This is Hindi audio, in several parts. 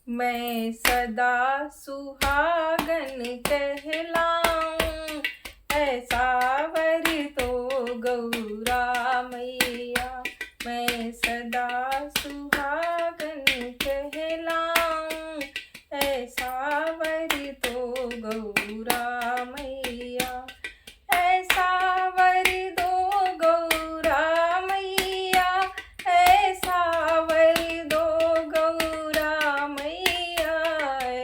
मैं सदा सुहागन कहलाऊं, ऐसा वर तो गौरा मैया। मैं सदा सुहागन कहलाऊं, ऐसा वर तो गौरा मैया। ऐसा वर दो गौरा मैया, ऐसा वर दो गौरा मैया,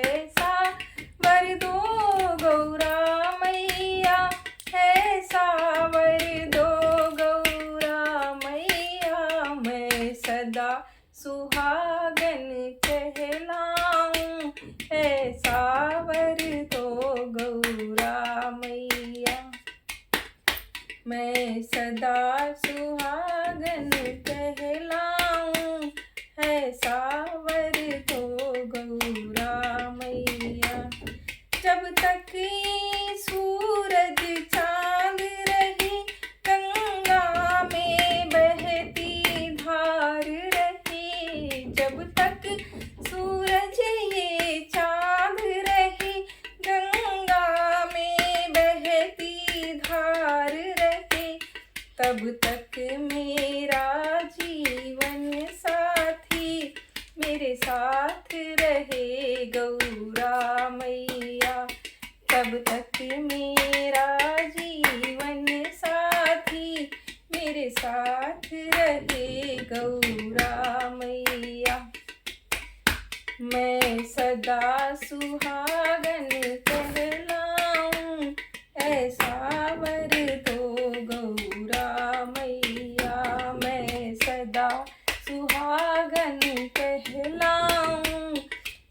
ऐसा वर दो गौरा मैया, ऐसा वर दो गौरा मैया। मैं सदा सुहागन कहलाऊं, ऐसा वर दो गौरा मैया। मैं सदा सुहागन कहलाऊं, ऐसा वर दो गौरा मैया। जब तक सूरज चांद रही, गंगा में बहती धार रही। जब तक सूरज ये चांद रही, गंगा में बहती धार रही। तब तक मेरा जीवन साथी मेरे साथ रहे गौरा मैया। तब तक मेरा जीवन साथी मेरे साथ रहे गौरा मैया। मैं सदा सुहागन कहलाऊं, ऐसा वर दो गौरा मैया। मैं सदा सुहागन कहलाऊं,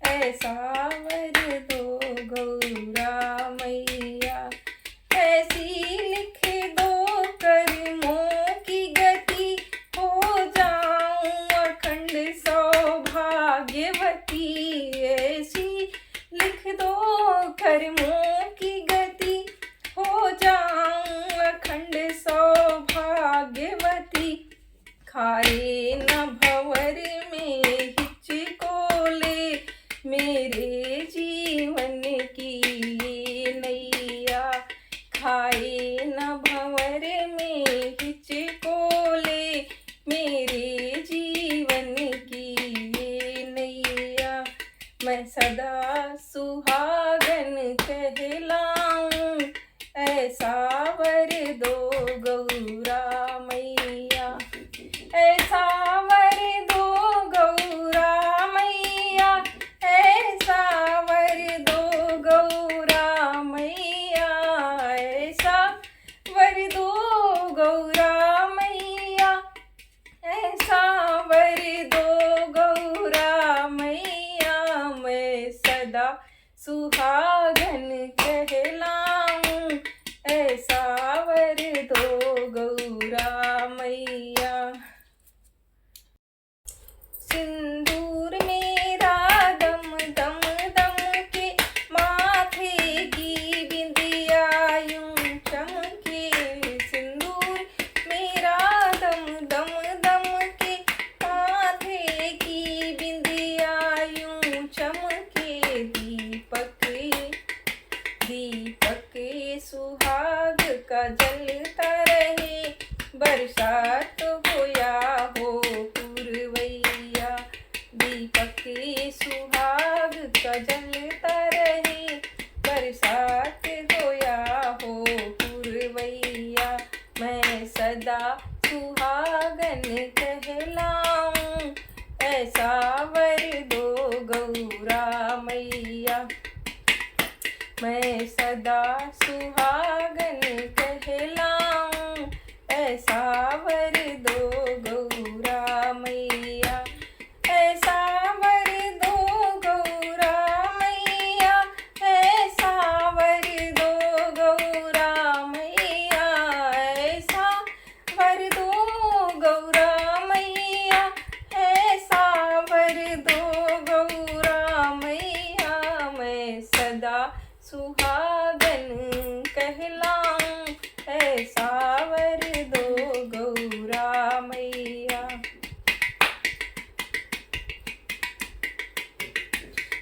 ऐसा वर दो गौरा मैया। ऐसी लिख दो कर्मों की गति, हो जाऊं अखंड सौभाग्यवती। ऐसी लिख दो कर्मों की गति, हो जाऊं अखंड सौभाग्यवती। खाए न भंवर में हिचकोले, मेरे जीवन की ये नैया। खाए न भंवर में हिचकोले, मेरे जीवन की ये नैया। मैं सदा सुहागन कहलाऊं, ऐसा वर दो गौरा मैया। ऐसा वर दो गौरा मैया, ऐसा वर दो गौरा मैया। ऐसा वर दो गौरा मैया, ऐसा वर दो गौरा मैया। मैं सदा सुहागन कहलाऊं, ऐसा वर दो गौरा मैया। सिंदूर मेरा दम दम दम के, माथे की बिंदिया यूं चमके। सिंदूर मेरा दम दम दम के, माथे की बिंदिया यूं चमके। दीपक दीपक सुहाग का जलता रहे, बरसात हो या हो पुरवैया। दीपक सुहाग का जलता रहे, बरसात हो या हो पुरवैया। मैं सदा सुहागन कहलाऊं, ऐसा वर दो गौरा मैया। मैं सदा सुहागन कहलाऊं, ऐसा वर दो गौरा मैया। ऐसा वर दो गौरा मैया, ऐसा वर दो गौरा मैया। ऐसा वर दो गौरा मैया, ऐसा वर दो गौरा मैया। मैं सदा सुहागन कहलाऊं,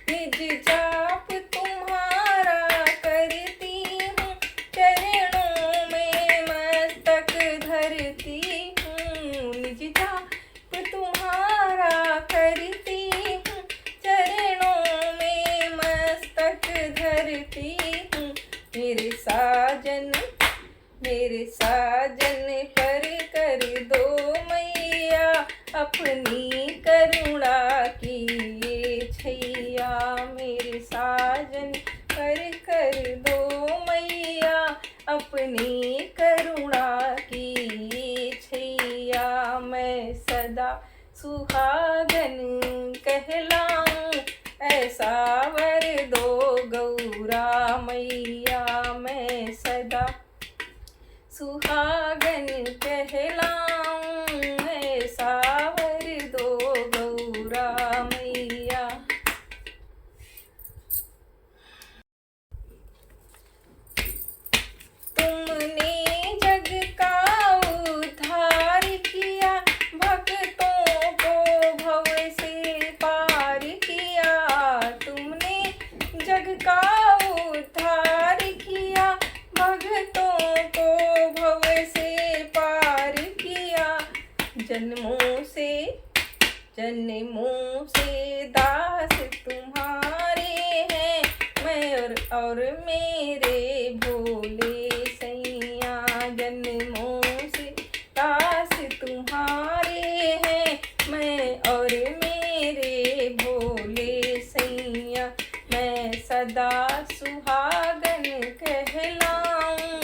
निज जाप तुम्हारा करती हूँ, चरणों में मस्तक धरती हूँ। निज जाप तुम्हारा करती हूँ, चरणों में मस्तक धरती हूँ। मेरे साजन पर कर दो मैया, अपनी करुणा की ये छैया। मेरे साजन पर कर दो मैया, अपनी करुणा की ये छैया। मैं सदा सुहागन कहलाऊं, ऐसा वर दो गौरा मैया। मैं सदा सुहागन कहलाऊं, ऐसा वर दो गौरा मैया। तुमने जग का उद्धार किया, भक्तों को भव से पार किया। तुमने जग का उद्धार किया, भक्तों को भव से पार किया। जन्मों से दास तुम्हारे हैं, मैं और मेरे भोले सैया। जन्मों से दास तुम्हारे हैं, मैं और मेरे भोले सैया। मैं सदा सुहागन कहलाऊं,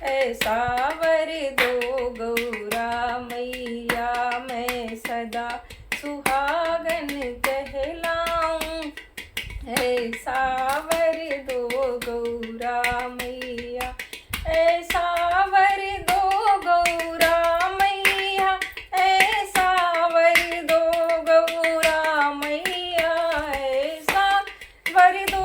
ऐसा वर दो गौरा मैया। मैं सदा सुहागन कहलाऊं, ऐसा वर दो गौरा मैया। ऐसा वर दो गौरा मैया, ऐसा वर दो गौरा मैया। ऐसा वर दो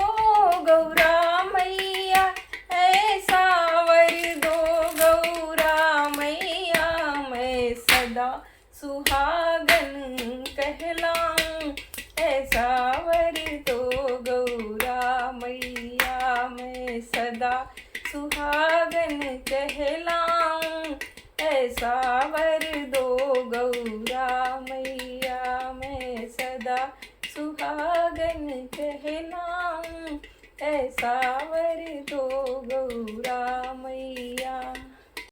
गौरा मैया, ऐसा वर दो गौरा मैया। मैं सदा सुहागन कहलाऊं, ऐसा वर दो गौरा मैया। मैं सदा सुहागन कहलाऊं, ऐसा वर दो गौरा मैया। मैं सदा सुहागन कहलाऊं, ऐसा वर दो गौरा